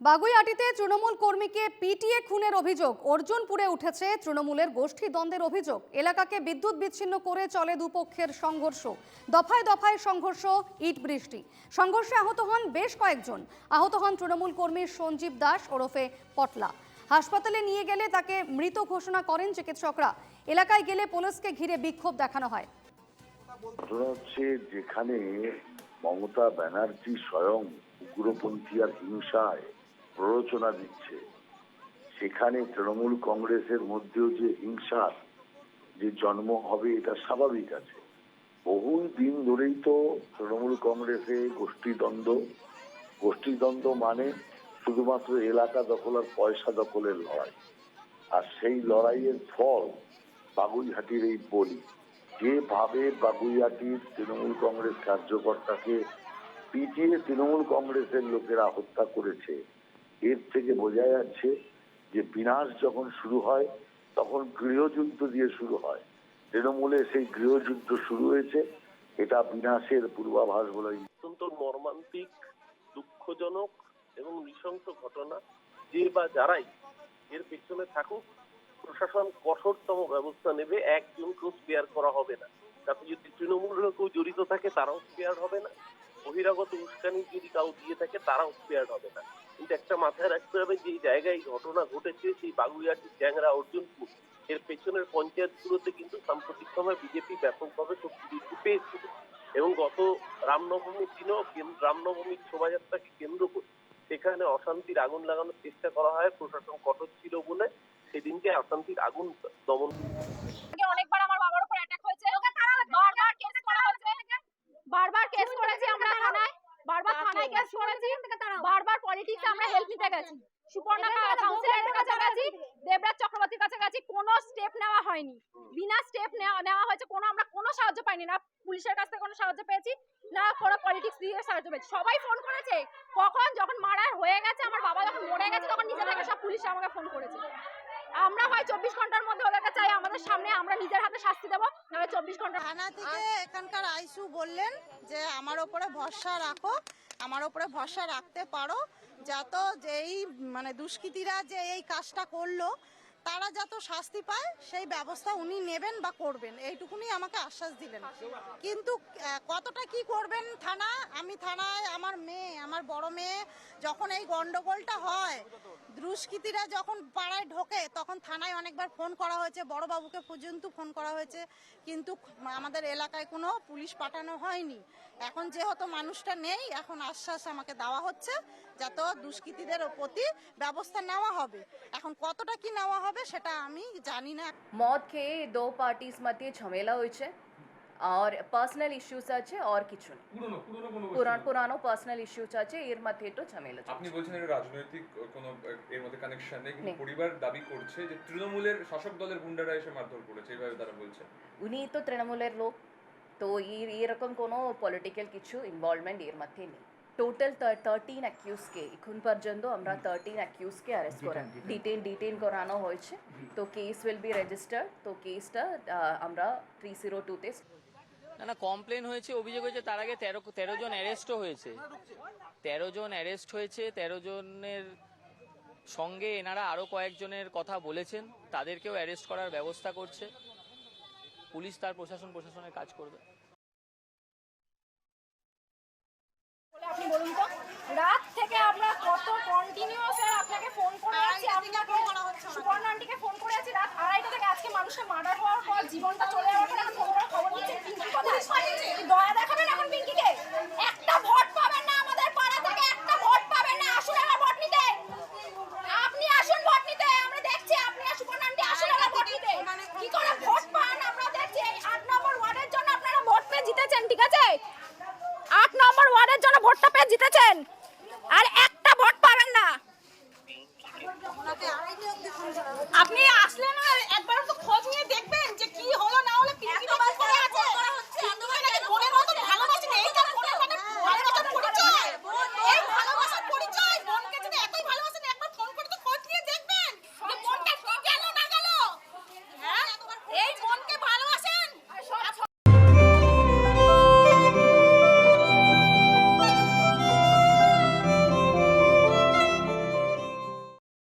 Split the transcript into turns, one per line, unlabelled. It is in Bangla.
বাগুইআটিতে তৃণমূল কর্মীকে পিটিয়ে খুনের অভিযোগ। অর্জুনপুরে উঠেছে তৃণমূলের গোষ্ঠী দ্বন্দ্বের অভিযোগ। এলাকাকে বিদ্যুৎ বিচ্ছিন্ন করে চলে দুপক্ষের সংঘর্ষ। দফায় দফায় সংঘর্ষ, ইট বৃষ্টি। সংঘর্ষে আহত হন বেশ কয়েকজন। আহত হন তৃণমূল কর্মী সঞ্জীব দাস ওরফে পটলা। হাসপাতালে নিয়ে গেলে তাকে মৃত ঘোষণা করেন চিকিৎসকরা। এলাকায় গেলে পুলিশকে ঘিরে বিক্ষোভ দেখানো হয়।
যেখানে মমতা ব্যানার্জি স্বয়ং উগ্রপন্থী আর হিংসায় প্ররোচনা দিচ্ছে, সেখানে তৃণমূল কংগ্রেসের মধ্যেও যে হিংসার যে জন্ম হবে এটা স্বাভাবিক আছে। বহু দিন ধরেই তো তৃণমূল কংগ্রেসে গোষ্ঠীদ্বন্দ্ব মানে শুধুমাত্র এলাকা দখল আর পয়সা দখলের লড়াই। আর সেই লড়াইয়ের ফল বাগুইআটির এই বলি। যেভাবে বাগুইআটির তৃণমূল কংগ্রেস কার্যকর্তাকে পিটিয়ে তৃণমূল কংগ্রেসের লোকেরা হত্যা করেছে, এর থেকে বোঝা যাচ্ছে যে বিনাশ যখন শুরু হয় তখন গৃহযুদ্ধ দিয়ে শুরু হয়। তৃণমূলে সেই গৃহযুদ্ধ শুরু হয়েছে, এটা বিনাশের পূর্বাভাস বলে।
অত্যন্ত মর্মান্তিক, দুঃখজনক এবং নৃশংস ঘটনা। যে বা যারাই এর পেছনে থাকুক, প্রশাসন কঠোরতম ব্যবস্থা নেবে। একজনকেও স্পেয়ার করা হবে না। তাতে যদি তৃণমূলের কেউ জড়িত থাকে তারাও স্পেয়ার হবে না। বহিরাগত উস্কানি যদি কাউ দিয়ে থাকে তারাও স্পেয়ার হবে না। কিন্তু একটা মাথায় রাখতে হবে, যে জায়গায় ঘটনা ঘটেছে সেই বাগুইআটির ট্যাংরা অর্জুনপুর, এর পেছনের পঞ্চায়েতগুলোতে কিন্তু সাম্প্রতিক সময় বিজেপি ব্যাপকভাবে শক্তি বৃদ্ধি পেয়েছিল। এবং গত রামনবমীর দিনও রামনবমীর শোভাযাত্রাকে কেন্দ্র করে সেখানে অশান্তির আগুন লাগানোর চেষ্টা করা হয়। প্রশাসন কঠোর ছিল বলে সেদিনকে অশান্তির আগুন দমন।
অনেকবার আমার বাবার উপর অ্যাটাক হয়েছে, বারবার কেস করেছি আমরা থানায়, কেস করেছি, বারবার পলিটিক্সে আমরা হেল্প নিতে গেছি। সুপর্ণা কাউন্সিলরের কাছে গেছি, দেবরাজ চক্রবর্তীর কাছে গেছি, কোনো স্টেপ নেওয়া হয়নি। বিনা স্টেপ নেওয়া হয়েছে, আমরা কোনো সাহায্য পাইনি। না পুলিশের কাছ থেকে কোনো সাহায্য পেয়েছি, না কোনো পলিটিক্স দিয়ে সাহায্য পেয়েছি। সবাই ফোন করেছে, যখন মারার হয়ে গেছে, আমার বাবা যখন মরে গেছে, তখন নিজে থেকে সব পুলিশ আমাকে ফোন করেছে। আমরা হয় 24 ঘন্টার মধ্যে ওদেরকে চাই আমাদের সামনে, আমরা নিজের হাতে শাস্তি দেবো, নাহলে 24 ঘন্টা।
থানা থেকে এখানকার আইসু বললেন যে আমার ওপরে ভরসা রাখো, আমার ওপরে ভরসা রাখতে পারো, যত যেই দুষ্কৃতীরা যে এই কাজটা করলো তারা যত শাস্তি পায় সেই ব্যবস্থা উনি নেবেন বা করবেন, এইটুকুনি আমাকে আশ্বাস দিলেন। কিন্তু কতটা কি করবেন আমি থানায় আমার বড় মেয়ে যখন এই গন্ডগোলটা হয়, দুষ্কৃতীরা যখন পাড়ায় ঢোকে, তখন থানায় অনেকবার ফোন করা হয়েছে, বড়বাবুকে পর্যন্ত ফোন করা হয়েছে, কিন্তু আমাদের এলাকায় কোনো পুলিশ পাঠানো হয়নি। এখন যেহেতু মানুষটা নেই, এখন আশ্বাস আমাকে দেওয়া হচ্ছে যাতে দুষ্কৃতীদের প্রতি ব্যবস্থা নেওয়া হবে। এখন কতটা কি নেওয়া হবে সেটা আমি জানি না।
মদ খেয়ে দো পার্টিস মধ্যে ঝামেলা হয়েছে আর পার্সোনাল ইস্যুস আছে, আর কিছু না। পুরানো পার্সোনাল ইস্যুস আছে, এর মধ্যে তো ঝামেলা।
আপনি বলছেন এটা রাজনৈতিক কোনো এর মধ্যে কানেকশন নেই, কিন্তু পরিবার দাবি করছে যে তৃণমূলের শাসক দলের গুন্ডারা এসে মারধর করেছে, এইভাবে তারা বলছে।
উনি তো তৃণমূলের লোক, তো এরকম কোনো পলিটিক্যাল কিছু ইনভলভমেন্ট এর মধ্যে নেই। টোটাল 13 অ্যাকিউজকে এখন পর্যন্ত আমরা 13 অ্যাকিউজকে অ্যারেস্ট করা, ডিটেইন করানো হয়েছে। তো কেস উইল বি রেজিস্টার্ড। তো কেসটা আমরা 302-তে
না কমপ্লেন হয়েছে, অভিযোগ হয়েছে। তার আগে 13 জন অ্যারেস্টও হয়েছে। 13 জন অ্যারেস্ট হয়েছে। 13 জনের সঙ্গে এনারা আরও কয়েকজনের কথা বলেছেন, তাদেরকেও অ্যারেস্ট করার ব্যবস্থা করছে পুলিশ। তার প্রশাসনের কাজ করবে।
আপনি বলুন তো, রাত থেকে আমরা কত